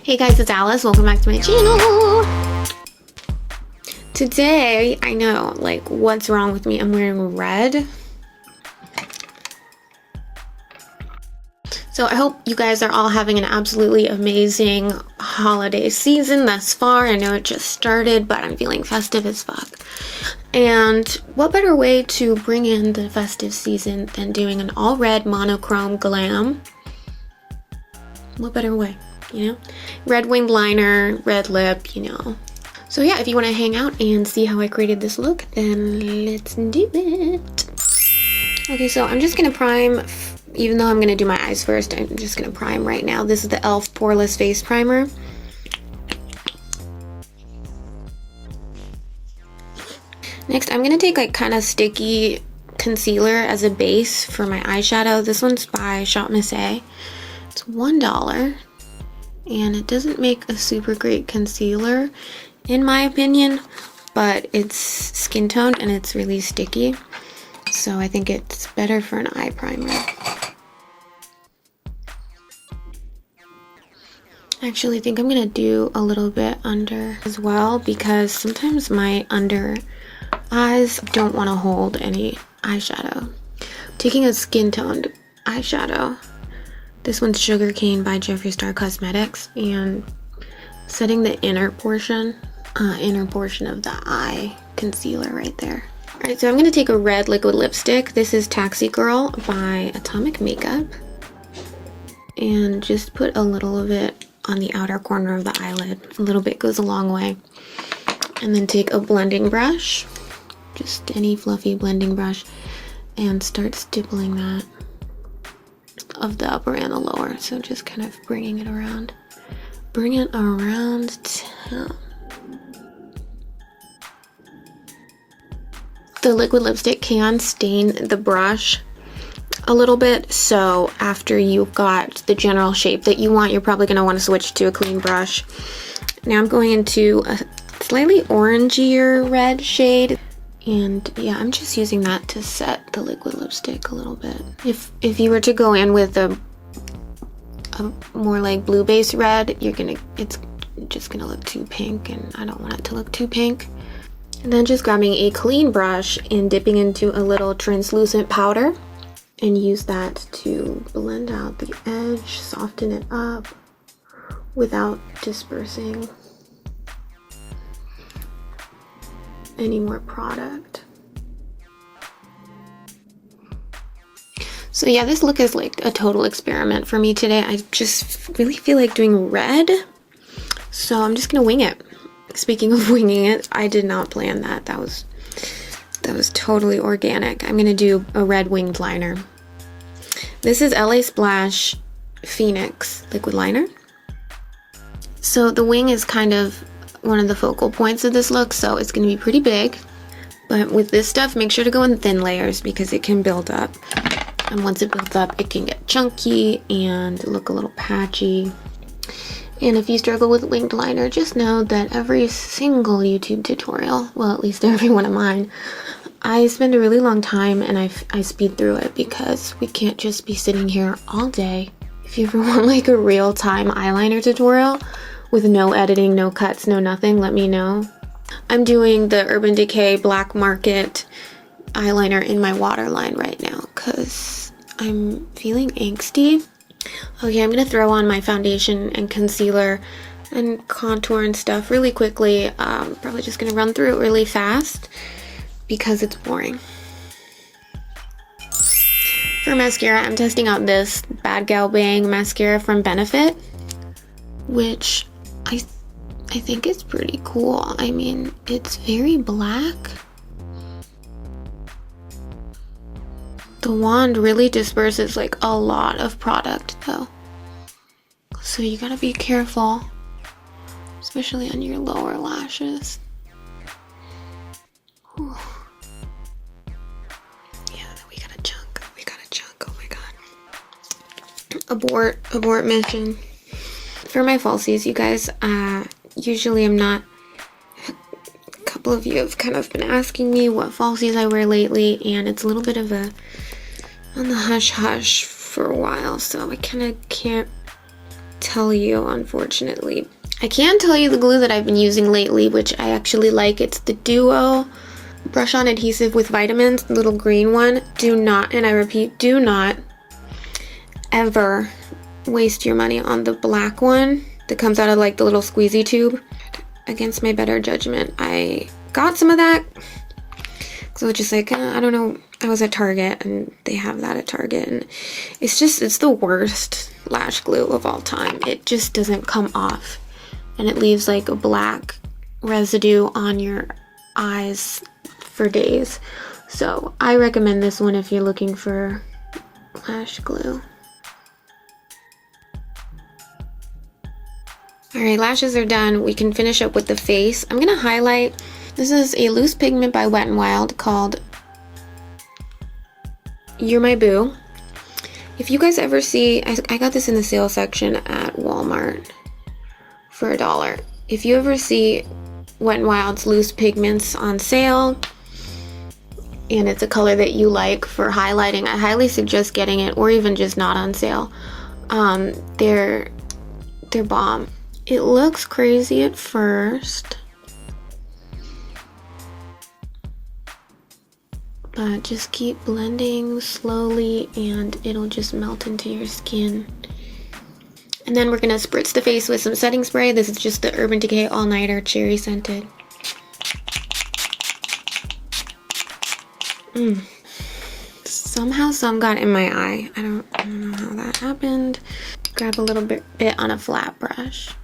Hey guys, it's Alice. Welcome back to my channel. Today, I know, like, what's wrong with me? I'm wearing red. So I hope you guys are all having an absolutely amazing holiday season thus far. I know it just started, but I'm feeling festive as fuck. And what better way to bring in the festive season than doing an all red monochrome glam? What better way, you know? Red winged liner, red lip, you know. So yeah, if you want to hang out and see how I created this look, then let's do it. Okay, so I'm just going to prime, even though I'm going to do my eyes first, I'm just going to prime right now. This is the e.l.f. Poreless Face Primer. Next, I'm going to take like kind of sticky concealer as a base for my eyeshadow. This one's by Shop Miss A. It's $1, and it doesn't make a super great concealer, in my opinion, but it's skin toned and it's really sticky. So I think it's better for an eye primer. Actually, I think I'm gonna do a little bit under as well, because sometimes my under eyes don't want to hold any eyeshadow. I'm taking a skin toned eyeshadow. This one's Sugarcane by Jeffree Star Cosmetics, and setting the inner portion of the eye concealer right there. Alright, so I'm going to take a red liquid lipstick. This is Taxi Girl by Atomic Makeup. And just put a little of it on the outer corner of the eyelid. A little bit goes a long way. And then take a blending brush, just any fluffy blending brush, and start stippling that of the upper and the lower. So just kind of bringing it around. Bring it around town. The liquid lipstick can stain the brush a little bit, so after you've got the general shape that you want, you're probably going to want to switch to a clean brush. Now I'm going into a slightly orangier red shade, and yeah, I'm just using that to set the liquid lipstick a little bit. If you were to go in with a more like blue base red, it's just gonna look too pink, and I don't want it to look too pink. And then just grabbing a clean brush and dipping into a little translucent powder, and use that to blend out the edge, soften it up without dispersing any more product. So yeah, this look is like a total experiment for me today. I just really feel like doing red, so I'm just gonna wing it. Speaking of winging it, I did not plan that. That was totally organic. I'm gonna do a red winged liner. This is LA Splash Phoenix liquid liner. So the wing is kind of one of the focal points of this look, so it's gonna be pretty big. But with this stuff, make sure to go in thin layers because it can build up. And once it builds up, it can get chunky and look a little patchy. And if you struggle with winged liner, just know that every single YouTube tutorial, well, at least every one of mine, I spend a really long time and I speed through it, because we can't just be sitting here all day. If you ever want like a real-time eyeliner tutorial with no editing, no cuts, no nothing, let me know. I'm doing the Urban Decay Black Market eyeliner in my waterline right now because I'm feeling angsty. Okay, I'm going to throw on my foundation and concealer and contour and stuff really quickly. Probably just going to run through it really fast because it's boring. For mascara, I'm testing out this Bad Gal Bang mascara from Benefit, which I think is pretty cool. I mean, it's very black. The wand really disperses like a lot of product though, so you gotta be careful, especially on your lower lashes. Whew. Yeah, we got a chunk, oh my god. Abort mission. For my falsies, you guys, usually I'm not, a couple of you have kind of been asking me what falsies I wear lately, and it's a little bit of a on the hush hush for a while, so I kind of can't tell you, unfortunately. I can tell you the glue that I've been using lately, which I actually like. It's the Duo Brush On Adhesive with Vitamins, the little green one. Do not, and I repeat, do not ever waste your money on the black one that comes out of like the little squeezy tube. Against my better judgment, I got some of that. So I was just like, I don't know. I was at Target and they have that at Target, and it's the worst lash glue of all time. It just doesn't come off, and it leaves like a black residue on your eyes for days. So I recommend this one if you're looking for lash glue. Alright, lashes are done. We can finish up with the face. I'm gonna highlight. This is a loose pigment by Wet n Wild called You're My Boo. If you guys ever see, I got this in the sale section at Walmart for $1. If you ever see Wet n Wild's loose pigments on sale and it's a color that you like for highlighting, I highly suggest getting it, or even just not on sale. They're bomb. It looks crazy at first, but just keep blending slowly and it'll just melt into your skin. And then we're gonna spritz the face with some setting spray. This is just the Urban Decay All Nighter Cherry Scented. Somehow some got in my eye. I don't know how that happened. Grab a little bit on a flat brush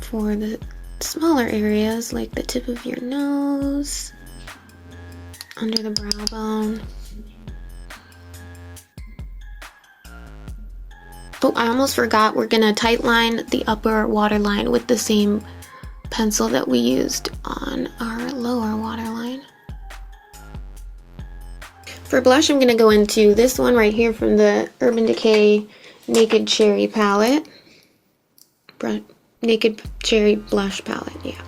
for the smaller areas, like the tip of your nose, under the brow bone. Oh, I almost forgot, we're gonna tight line the upper waterline with the same pencil that we used on our lower waterline. For blush, I'm gonna go into this one right here from the Urban Decay Naked Cherry palette. Naked Cherry blush palette, yeah.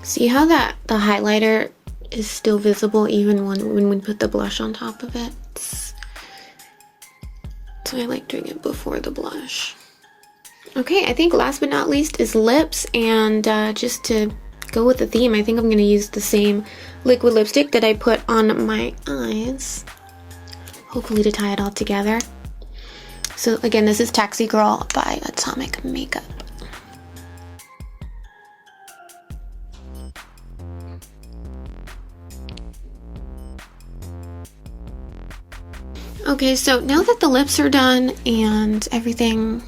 See how the highlighter is still visible even when we put the blush on top of it? So I like doing it before the blush. Okay, I think last but not least is lips, and just to go with the theme, I think I'm gonna use the same liquid lipstick that I put on my eyes, hopefully to tie it all together. So again, this is Taxi Girl by Atomic Makeup. Okay, so now that the lips are done and everything,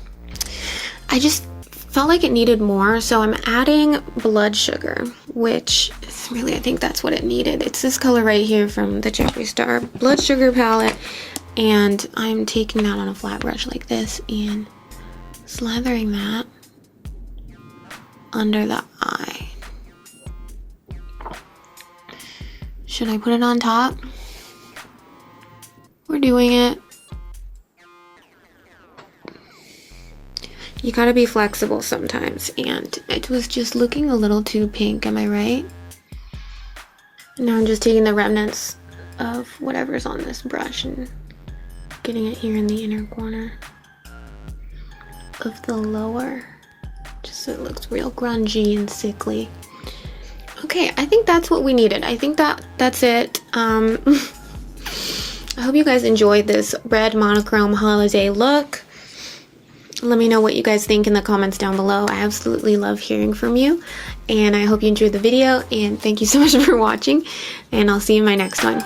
I just felt like it needed more, so I'm adding blood sugar, which is really, I think that's what it needed. It's this color right here from the Jeffree Star Blood Sugar palette, and I'm taking that on a flat brush like this and slathering that under the eye. Should I put it on top? We're doing it. You gotta be flexible sometimes, and it was just looking a little too pink, am I right? And now I'm just taking the remnants of whatever's on this brush and getting it here in the inner corner of the lower, just so it looks real grungy and sickly. Okay, I think that's what we needed. I think that's it. I hope you guys enjoyed this red monochrome holiday look. Let me know what you guys think in the comments down below. I absolutely love hearing from you, and I hope you enjoyed the video, and thank you so much for watching, and I'll see you in my next one.